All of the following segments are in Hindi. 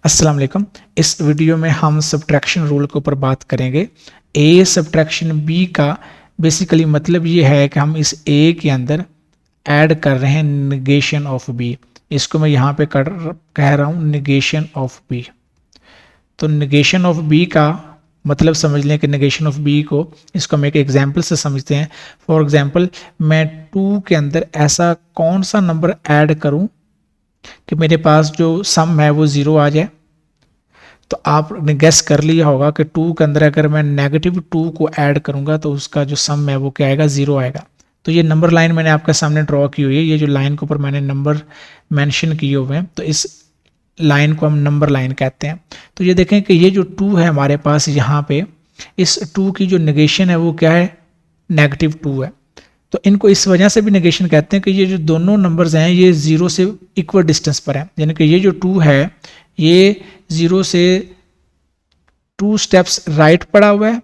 अस्सलाम वालेकुम। इस वीडियो में हम सब्ट्रैक्शन रूल के ऊपर बात करेंगे। ए सब्ट्रैक्शन बी का बेसिकली मतलब ये है कि हम इस ए के अंदर ऐड कर रहे हैं निगेशन ऑफ बी। इसको मैं यहाँ पे कह रहा हूँ निगेशन ऑफ बी। तो निगेशन ऑफ बी का मतलब समझ लें कि निगेशन ऑफ बी को इसको हम एक एग्जाम्पल से समझते हैं। फॉर एग्जाम्पल मैं 2 के अंदर ऐसा कौन सा नंबर ऐड करूं कि मेरे पास जो सम है वो 0 आ जाए। तो आपने गेस कर लिया होगा कि 2 के अंदर अगर मैं -2 को ऐड करूंगा तो उसका जो सम है वो क्या आएगा, 0 आएगा। तो ये नंबर लाइन मैंने आपके सामने ड्रॉ की हुई है। ये जो लाइन के ऊपर मैंने नंबर मेंशन किए हुए हैं, तो इस लाइन को हम नंबर लाइन कहते हैं। तो ये देखें कि ये जो 2 है हमारे पास यहाँ पे, इस 2 की जो नेगेशन है वो क्या है, -2 है। तो इनको इस वजह से भी नेगेशन कहते हैं कि ये जो दोनों नंबर्स हैं ये 0 से इक्वल डिस्टेंस पर है। यानी कि ये जो 2 है ये 0 से 2 स्टेप्स राइट पड़ा हुआ है,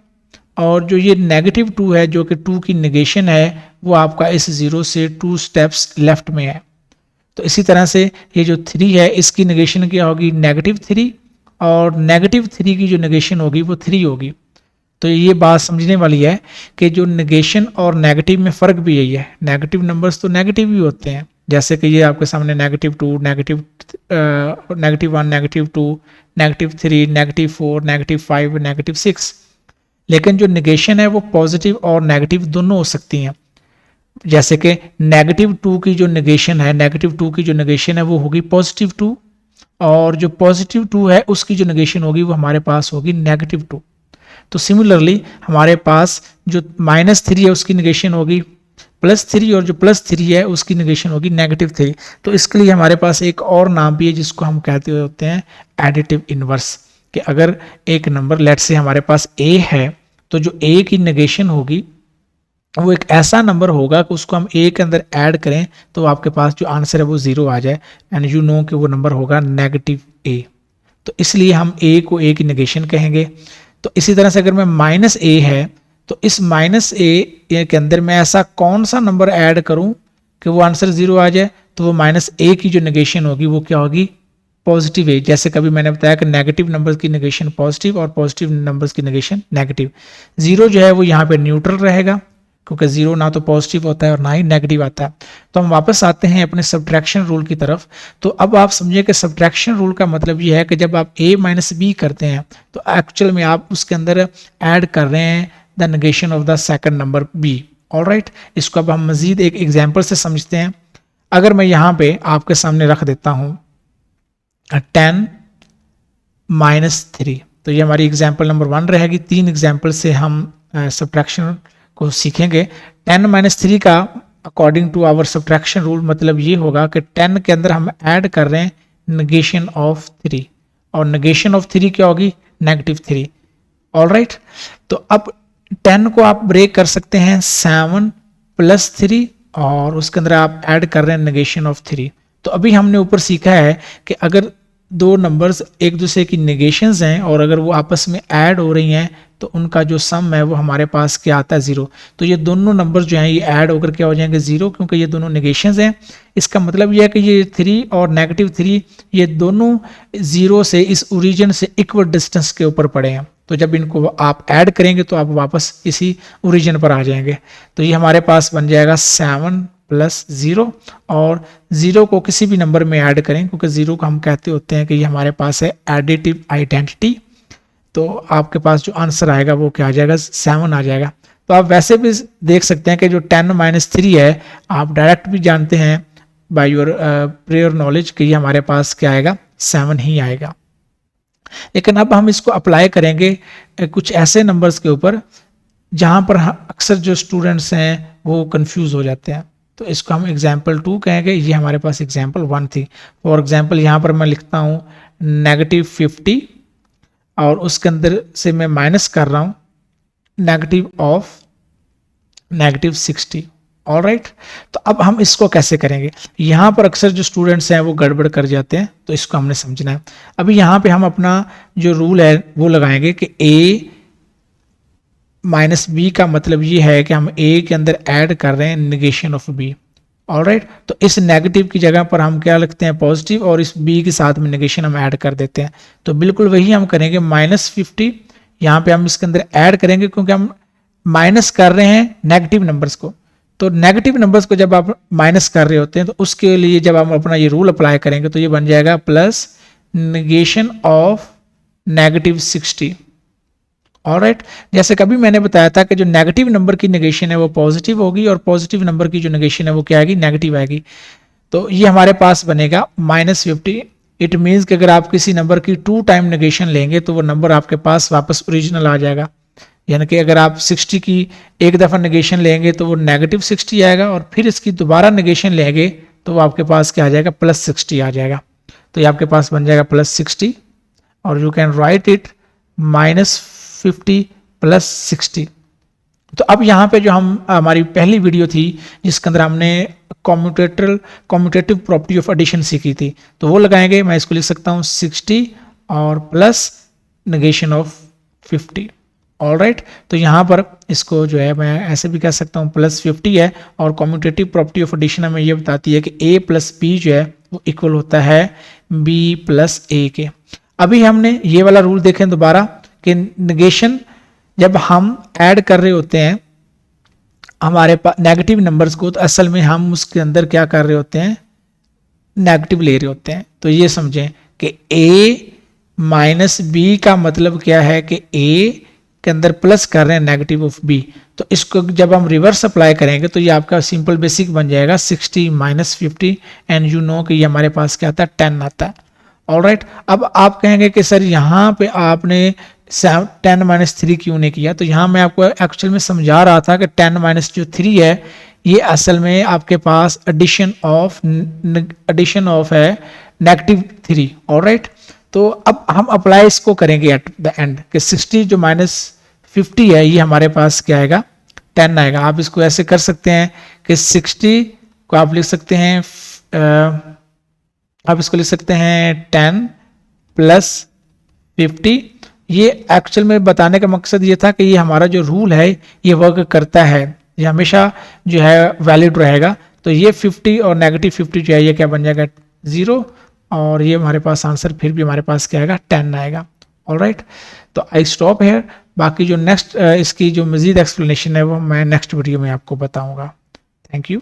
और जो ये -2 है जो कि 2 की नेगेशन है वो आपका इस 0 से 2 स्टेप्स लेफ्ट में है। तो इसी तरह से ये जो 3 है इसकी नेगेशन क्या होगी, -3, और -3 की जो नेगेशन होगी वो 3 होगी। तो ये बात समझने वाली है कि जो नेगेशन और नेगेटिव में फ़र्क भी यही है। नेगेटिव नंबर्स तो नेगेटिव ही होते हैं, जैसे कि ये आपके सामने -2, -1, -2, -3, -4, -5, -6। लेकिन जो नेगेशन है वो पॉजिटिव और नेगेटिव दोनों हो सकती हैं। जैसे कि -2 की जो नेगेशन है, -2 की जो नेगेशन है वो होगी +2, और जो +2 है उसकी जो नेगेशन होगी वो हमारे पास होगी -2। तो सिमिलरली हमारे पास जो -3 है उसकी नेगेशन होगी +3, और जो +3 है उसकी नेगेशन होगी -3। तो इसके लिए हमारे पास एक और नाम भी है जिसको हम कहते होते हैं एडिटिव इन्वर्स। कि अगर एक नंबर लेट्स से हमारे पास a है, तो जो a की नेगेशन होगी वो एक ऐसा नंबर होगा कि उसको हम a के अंदर ऐड करें तो आपके पास जो आंसर है वो 0 आ जाए, एंड यू नो कि वो नंबर होगा -a। तो इसलिए हम a को a की नेगेशन कहेंगे। तो इसी तरह से अगर मैं -a है तो इस -a के अंदर मैं ऐसा कौन सा नंबर ऐड करूं कि वो आंसर 0 आ जाए, तो वो -a की जो नेगेशन होगी वो क्या होगी, पॉजिटिव a। जैसे कभी मैंने बताया कि नेगेटिव नंबर्स की नेगेशन पॉजिटिव और पॉजिटिव नंबर्स की नेगेशन नेगेटिव। 0 जो है वो यहाँ पे न्यूट्रल रहेगा, क्योंकि 0 ना तो पॉजिटिव होता है और ना ही नेगेटिव आता है। तो हम वापस आते हैं अपने सब्ट्रैक्शन रूल की तरफ। तो अब आप समझिए कि सब्ट्रैक्शन रूल का मतलब ये है कि जब आप a - b करते हैं तो एक्चुअल में आप उसके अंदर ऐड कर रहे हैं the negation of the second number b। Alright, इसको अब हम मजीद एक एग्जाम्पल से समझते हैं। अगर मैं यहाँ पे आपके सामने रख देता हूँ 10 - 3, तो ये हमारी एग्जाम्पल नंबर 1 रहेगी। 3 एग्जाम्पल से हम सब्ट्रैक्शन को सीखेंगे। 10 - 3 का according to our subtraction rule मतलब ये होगा कि 10 के अंदर हम ऐड कर रहे हैं नेगेशन ऑफ 3, और नेगेशन ऑफ 3 क्या होगी, -3। ऑलराइट, तो अब 10 को आप ब्रेक कर सकते हैं 7 + 3, और उसके अंदर आप ऐड कर रहे हैं नेगेशन ऑफ 3। तो अभी हमने ऊपर सीखा है कि अगर दो नंबर्स एक दूसरे की नेगेशंस हैं और अगर वो आपस में ऐड हो रही हैं तो उनका जो सम है वो हमारे पास क्या आता है, 0। तो ये दोनों नंबर्स जो हैं ये ऐड होकर क्या हो जाएंगे, 0, क्योंकि ये दोनों नेगेशंस हैं। इसका मतलब ये है कि ये 3 और -3 ये दोनों 0 से इस ओरिजिन से इक्वल डिस्टेंस के ऊपर पड़े हैं। तो जब इनको आप ऐड करेंगे तो आप वापस इसी ओरिजिन पर आ जाएंगे। तो ये हमारे पास बन जाएगा 7 + 0, और 0 को किसी भी नंबर में ऐड करें, क्योंकि 0 को हम कहते होते हैं कि ये हमारे पास है एडिटिव आइडेंटिटी। तो आपके पास जो आंसर आएगा वो क्या आ जाएगा, 7 आ जाएगा। तो आप वैसे भी देख सकते हैं कि जो 10 - 3 है आप डायरेक्ट भी जानते हैं बाय योर प्रेयर नॉलेज कि ये हमारे पास क्या आएगा, 7 ही आएगा। लेकिन अब हम इसको अप्लाई करेंगे कुछ ऐसे नंबर्स के ऊपर जहाँ पर अक्सर जो स्टूडेंट्स हैं वो कंफ्यूज हो जाते हैं। तो इसको हम एग्जाम्पल 2 कहेंगे। ये हमारे पास एग्जाम्पल 1 थी। फॉर एग्जाम्पल यहाँ पर मैं लिखता हूँ -50, और उसके अंदर से मैं माइनस कर रहा हूँ -60। ऑलराइट, तो अब हम इसको कैसे करेंगे, यहाँ पर अक्सर जो स्टूडेंट्स हैं वो गड़बड़ कर जाते हैं, तो इसको हमने समझना है। अभी यहाँ पे हम अपना जो रूल है वो लगाएंगे कि a - b का मतलब ये है कि हम a के अंदर ऐड कर रहे हैं नेगेशन ऑफ b, ऑलराइट, तो इस नेगेटिव की जगह पर हम क्या लिखते हैं पॉजिटिव, और इस b के साथ में नेगेशन हम ऐड कर देते हैं। तो बिल्कुल वही हम करेंगे, -50 यहाँ पे हम इसके अंदर ऐड करेंगे क्योंकि हम माइनस कर रहे हैं नेगेटिव नंबर्स को। तो नेगेटिव नंबर्स को जब आप माइनस कर रहे होते हैं तो उसके लिए जब हम अपना ये रूल अप्लाई करेंगे तो ये बन जाएगा प्लस नेगेशन ऑफ -60। ऑलराइट, जैसे कभी मैंने बताया था कि जो नेगेटिव नंबर की नेगेशन है वो पॉजिटिव होगी और पॉजिटिव नंबर की जो नेगेशन है वो क्या आएगी, नेगेटिव आएगी। तो ये हमारे पास बनेगा -50। इट मीन्स कि अगर आप किसी नंबर की 2 टाइम नेगेशन लेंगे तो वो नंबर आपके पास वापस ओरिजिनल आ जाएगा। यानी कि अगर आप 60 की एक दफ़ा नेगेशन लेंगे तो वो -60 आएगा, और फिर इसकी दोबारा नेगेशन लेंगे तो वो आपके पास क्या आ जाएगा, +60 आ जाएगा। तो ये आपके पास बन जाएगा +60, और यू कैन राइट इट -50 + 60। तो अब यहाँ पे जो हम हमारी पहली वीडियो थी जिसके अंदर हमने कॉम्यूटेटिव प्रॉपर्टी ऑफ एडिशन सीखी थी, तो वो लगाएंगे। मैं इसको लिख सकता हूँ 60 और प्लस नेगेशन ऑफ 50। ऑलराइट, तो यहाँ पर इसको जो है मैं ऐसे भी कह सकता हूँ +50 है, और कॉम्यूटेटिव प्रॉपर्टी ऑफ एडिशन हमें ये बताती है कि a + b जो है वो इक्वल होता है b + a के। अभी हमने ये वाला रूल देखें दोबारा कि नेगेशन जब हम ऐड कर रहे होते हैं हमारे पास नेगेटिव नंबर्स को, तो असल में हम उसके अंदर क्या कर रहे होते हैं, नेगेटिव ले रहे होते हैं। तो ये समझें कि a - b का मतलब क्या है कि a के अंदर प्लस कर रहे हैं नेगेटिव ऑफ b। तो इसको जब हम रिवर्स अप्लाई करेंगे तो ये आपका सिंपल बेसिक बन जाएगा 60 - 50, एंड यू नो कि ये हमारे पास क्या आता है, 10 आता है। ऑलराइट, अब आप कहेंगे कि सर यहाँ पे आपने 10 - 3 क्यों नहीं किया? तो यहाँ मैं आपको एक्चुअल में समझा रहा था कि 10 - जो 3 है ये असल में आपके पास एडिशन ऑफ है -3। ऑलराइट, तो अब हम अप्लाई इसको करेंगे एट द एंड कि 60 जो -50 है ये हमारे पास क्या आएगा, 10 आएगा। आप इसको ऐसे कर सकते हैं कि 60 को आप लिख सकते हैं आप इसको लिख सकते हैं 10 + 50। ये एक्चुअल में बताने का मकसद ये था कि ये हमारा जो रूल है ये वर्क करता है, ये हमेशा जो है वैलिड रहेगा। तो ये 50 और -50 जो है ये क्या बन जाएगा, 0, और ये हमारे पास आंसर फिर भी हमारे पास क्या आएगा, 10 आएगा। ऑलराइट, तो आई स्टॉप हियर। बाकी जो नेक्स्ट इसकी जो मज़ीद एक्सप्लेनेशन है वो मैं नेक्स्ट वीडियो में आपको बताऊंगा। Thank you.